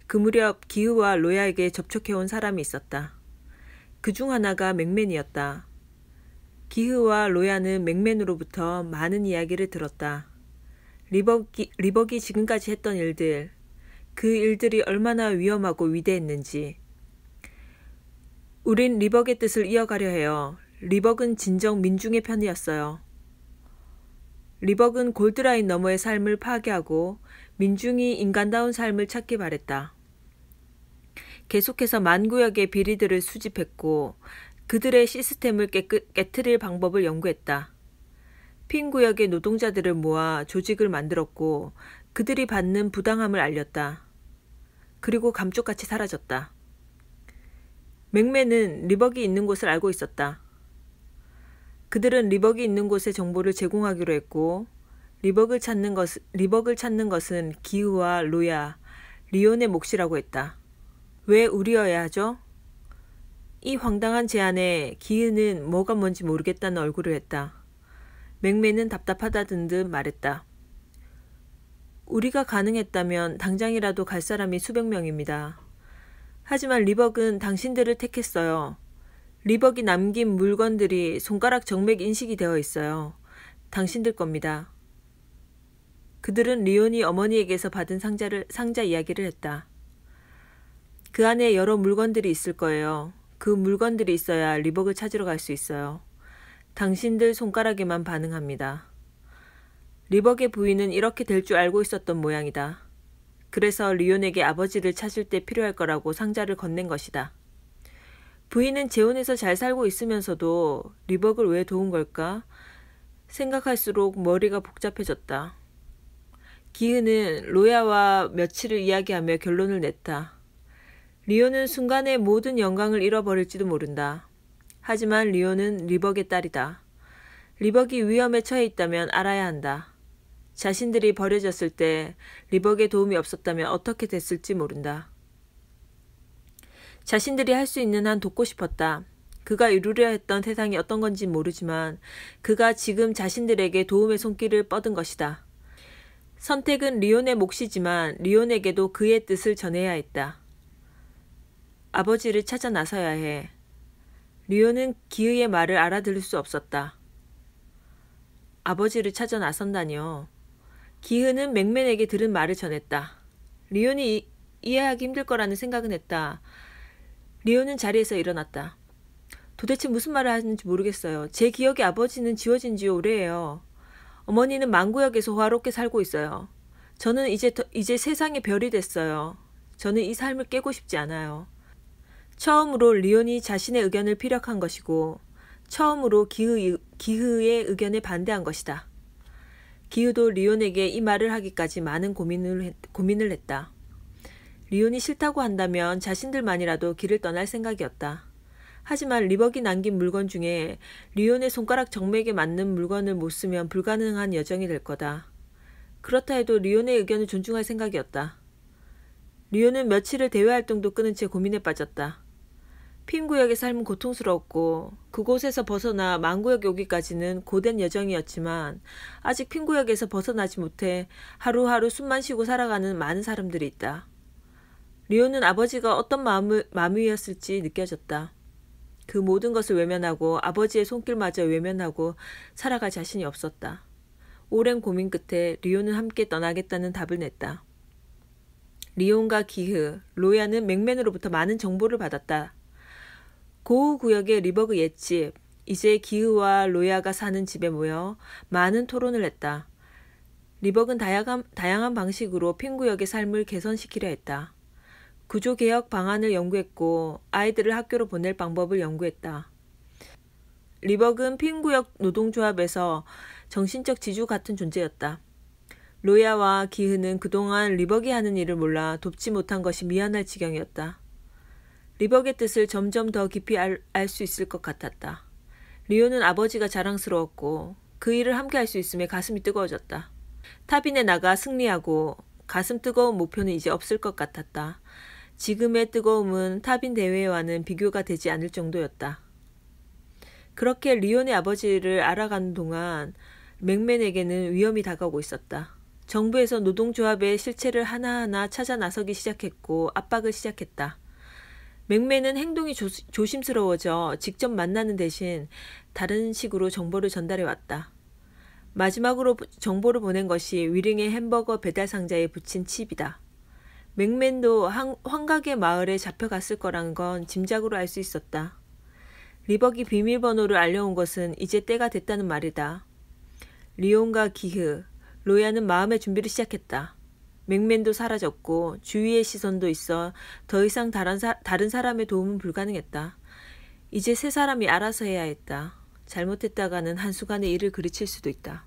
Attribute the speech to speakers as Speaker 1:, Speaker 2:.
Speaker 1: 그 무렵 기흐와 로야에게 접촉해온 사람이 있었다. 그 중 하나가 맥맨이었다. 기흐와 로야는 맥맨으로부터 많은 이야기를 들었다. 리벅이 지금까지 했던 일들, 그 일들이 얼마나 위험하고 위대했는지. 우린 리벅의 뜻을 이어가려 해요. 리벅은 진정 민중의 편이었어요. 리벅은 골드라인 너머의 삶을 파괴하고 민중이 인간다운 삶을 찾기 바랬다. 계속해서 만구역의 비리들을 수집했고 그들의 시스템을 깨트릴 방법을 연구했다. 핀 구역의 노동자들을 모아 조직을 만들었고 그들이 받는 부당함을 알렸다. 그리고 감쪽같이 사라졌다. 맥맨은 리벅이 있는 곳을 알고 있었다. 그들은 리벅이 있는 곳의 정보를 제공하기로 했고 리벅을 찾는 것은 기흐와 로야, 리온의 몫이라고 했다. 왜 우리여야 하죠? 이 황당한 제안에 기흐는 뭐가 뭔지 모르겠다는 얼굴을 했다. 맥맨은 답답하다는 듯 말했다. 우리가 가능했다면 당장이라도 갈 사람이 수백 명입니다. 하지만 리벅은 당신들을 택했어요. 리벅이 남긴 물건들이 손가락 정맥 인식이 되어 있어요. 당신들 겁니다. 그들은 리온이 어머니에게서 받은 상자 이야기를 했다. 그 안에 여러 물건들이 있을 거예요. 그 물건들이 있어야 리벅을 찾으러 갈 수 있어요. 당신들 손가락에만 반응합니다. 리벅의 부인은 이렇게 될 줄 알고 있었던 모양이다. 그래서 리온에게 아버지를 찾을 때 필요할 거라고 상자를 건넨 것이다. 부인은 재혼해서 잘 살고 있으면서도 리벅을 왜 도운 걸까? 생각할수록 머리가 복잡해졌다. 기흐는 로야와 며칠을 이야기하며 결론을 냈다. 리온은 순간에 모든 영광을 잃어버릴지도 모른다. 하지만 리온은 리벅의 딸이다. 리벅이 위험에 처해 있다면 알아야 한다. 자신들이 버려졌을 때 리벅의 도움이 없었다면 어떻게 됐을지 모른다. 자신들이 할 수 있는 한 돕고 싶었다. 그가 이루려 했던 세상이 어떤 건지 모르지만 그가 지금 자신들에게 도움의 손길을 뻗은 것이다. 선택은 리온의 몫이지만 리온에게도 그의 뜻을 전해야 했다. 아버지를 찾아 나서야 해. 리온은 기흐의 말을 알아들을 수 없었다. 아버지를 찾아 나선다니요. 기흐는 맥맨에게 들은 말을 전했다. 리온이 이해하기 힘들 거라는 생각은 했다. 리온은 자리에서 일어났다. 도대체 무슨 말을 하는지 모르겠어요. 제 기억에 아버지는 지워진 지 오래예요. 어머니는 만구역에서 호화롭게 살고 있어요. 저는 이제 세상의 별이 됐어요. 저는 이 삶을 깨고 싶지 않아요. 처음으로 리온이 자신의 의견을 피력한 것이고 처음으로 기흐의 의견에 반대한 것이다. 기흐도 리온에게 이 말을 하기까지 많은 고민을 했다. 리온이 싫다고 한다면 자신들만이라도 길을 떠날 생각이었다. 하지만 리벅이 남긴 물건 중에 리온의 손가락 정맥에 맞는 물건을 못 쓰면 불가능한 여정이 될 거다. 그렇다 해도 리온의 의견을 존중할 생각이었다. 리온은 며칠을 대외활동도 끊은 채 고민에 빠졌다. 핀 구역의 삶은 고통스러웠고 그곳에서 벗어나 만구역에 오기까지는 고된 여정이었지만 아직 핀 구역에서 벗어나지 못해 하루하루 숨만 쉬고 살아가는 많은 사람들이 있다. 리온은 아버지가 어떤 마음이었을지 느껴졌다. 그 모든 것을 외면하고 아버지의 손길마저 외면하고 살아갈 자신이 없었다. 오랜 고민 끝에 리온은 함께 떠나겠다는 답을 냈다. 리온과 기흐, 로야는 맥맨으로부터 많은 정보를 받았다. 고우 구역의 리버그 옛집, 이제 기흐와 로야가 사는 집에 모여 많은 토론을 했다. 리버그는 다양한 방식으로 핀 구역의 삶을 개선시키려 했다. 구조개혁 방안을 연구했고 아이들을 학교로 보낼 방법을 연구했다. 리버그는 핀 구역 노동조합에서 정신적 지주 같은 존재였다. 로야와 기흐는 그동안 리버기 하는 일을 몰라 돕지 못한 것이 미안할 지경이었다. 리벅의 뜻을 점점 더 깊이 알 수 있을 것 같았다. 리온은 아버지가 자랑스러웠고 그 일을 함께 할 수 있음에 가슴이 뜨거워졌다. 타빈에 나가 승리하고 가슴 뜨거운 목표는 이제 없을 것 같았다. 지금의 뜨거움은 타빈 대회와는 비교가 되지 않을 정도였다. 그렇게 리온의 아버지를 알아가는 동안 맥맨에게는 위험이 다가오고 있었다. 정부에서 노동조합의 실체를 하나하나 찾아 나서기 시작했고 압박을 시작했다. 맥맨은 행동이 조심스러워져 직접 만나는 대신 다른 식으로 정보를 전달해왔다. 마지막으로 정보를 보낸 것이 위링의 햄버거 배달 상자에 붙인 칩이다. 맥맨도 환각의 마을에 잡혀갔을 거란 건 짐작으로 알 수 있었다. 리버기 비밀번호를 알려온 것은 이제 때가 됐다는 말이다. 리온과 기흐, 로야는 마음의 준비를 시작했다. 맥맨도 사라졌고 주위의 시선도 있어 더 이상 다른 사람의 도움은 불가능했다. 이제 세 사람이 알아서 해야 했다. 잘못했다가는 한순간에 일을 그르칠 수도 있다.